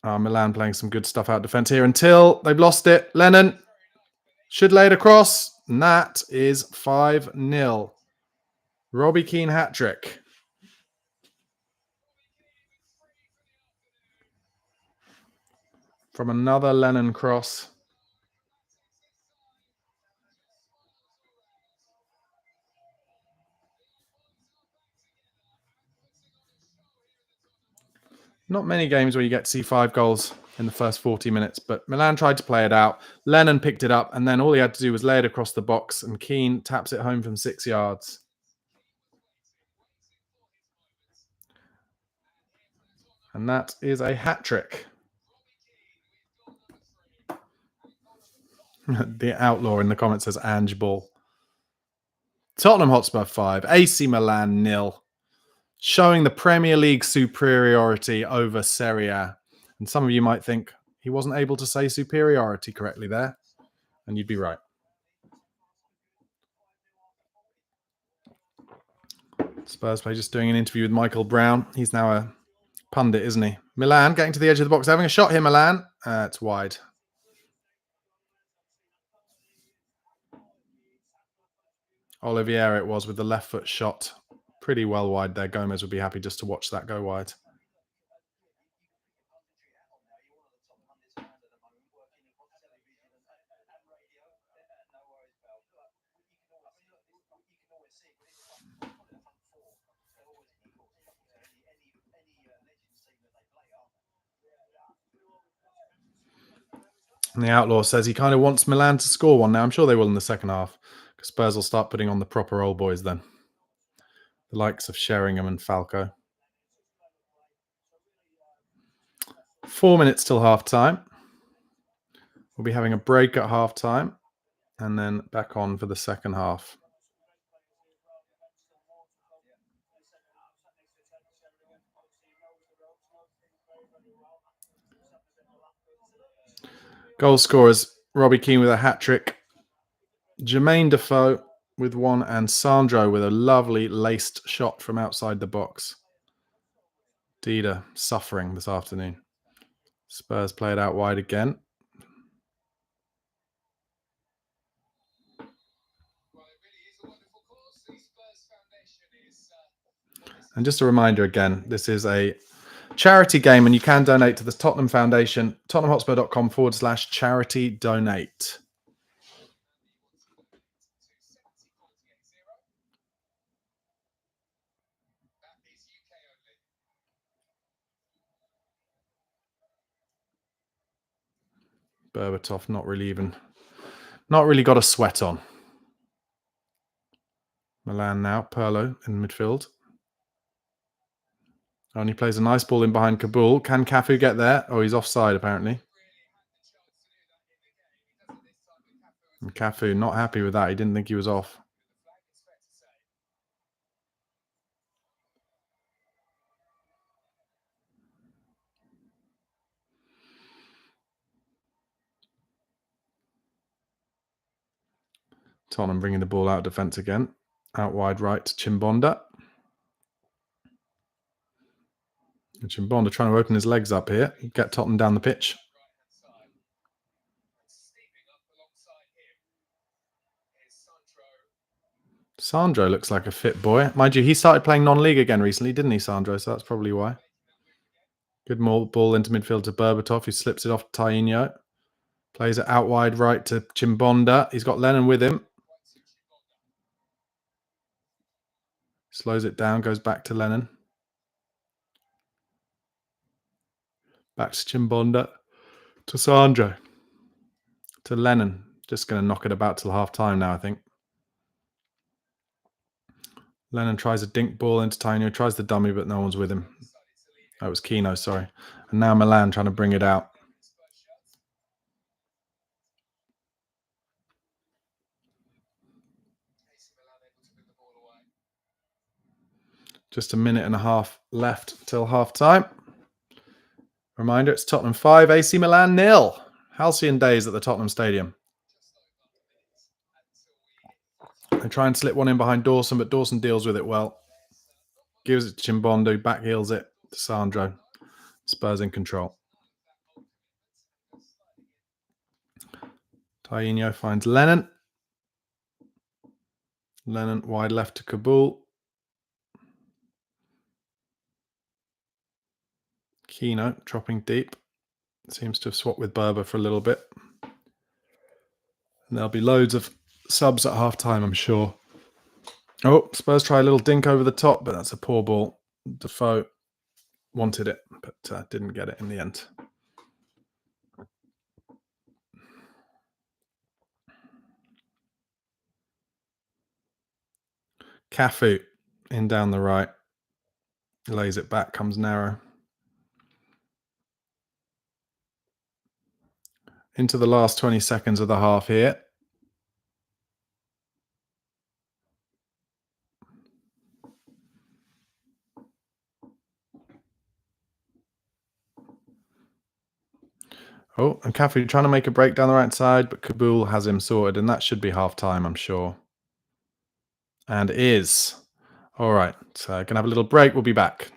Speaker 1: Milan playing some good stuff out defence here until they've lost it. Lennon should lay it across, and that is 5-0. Robbie Keane hat-trick. From another Lennon cross. Not many games where you get to see 5 goals in the first 40 minutes, but Milan tried to play it out. Lennon picked it up, and then all he had to do was lay it across the box, and Keane taps it home from 6 yards. And that is a hat-trick. The outlaw in the comments says Ange Ball. Tottenham Hotspur 5, AC Milan 0. Showing the Premier League superiority over Serie. And some of you might think he wasn't able to say superiority correctly there. And you'd be right. Spurs play just doing an interview with Michael Brown. He's now a pundit, isn't he? Milan getting to the edge of the box, having a shot here, Milan. It's wide. Olivier it was with the left foot shot. Pretty well wide there. Gomez would be happy just to watch that go wide. And the outlaw says he kind of wants Milan to score one now. I'm sure they will in the second half, because Spurs will start putting on the proper old boys then. The likes of Sheringham and Falco. 4 minutes till half time. We'll be having a break at half time and then back on for the second half. Goal scorers, Robbie Keane with a hat-trick. Jermain Defoe with one, and Sandro with a lovely laced shot from outside the box. Dida suffering this afternoon. Spurs play it out wide again. And just a reminder again, this is a charity game and you can donate to the Tottenham Foundation, tottenhamhotspur.com/charity donate. Berbatov not really got a sweat on. Milan now, Pirlo in midfield. Only plays a nice ball in behind Kabul. Can Cafu get there? Oh, he's offside apparently. And Cafu not happy with that. He didn't think he was off. Tottenham bringing the ball out of defence again. Out wide right to Chimbonda. And Chimbonda trying to open his legs up here. Get Tottenham down the pitch. Sandro looks like a fit boy. Mind you, he started playing non-league again recently, didn't he, Sandro? So that's probably why. Good ball into midfield to Berbatov, who slips it off to Tainio. Plays it out wide right to Chimbonda. He's got Lennon with him. Slows it down, goes back to Lennon. Back to Chimbonda. To Sandro. To Lennon. Just going to knock it about till half time now, I think. Lennon tries a dink ball into Tainio. Tries the dummy, but no one's with him. That was Kino, sorry. And now Milan trying to bring it out. Just a minute and a half left till half time. Reminder, it's Tottenham 5, AC Milan 0. Halcyon days at the Tottenham Stadium. They try and slip one in behind Dawson, but Dawson deals with it well. Gives it to Chimbondo, back heels it to Sandro. Spurs in control. Taino finds Lennon. Lennon wide left to Kabul. Keane dropping deep. Seems to have swapped with Berber for a little bit. And there'll be loads of subs at half time, I'm sure. Oh, Spurs try a little dink over the top, but that's a poor ball. Defoe wanted it, but didn't get it in the end. Cafu in down the right. Lays it back, comes narrow. Into the last 20 seconds of the half here. Oh, and Cafu trying to make a break down the right side, but Kabul has him sorted, and that should be half time, I'm sure. And is. All right, so going to have a little break. We'll be back.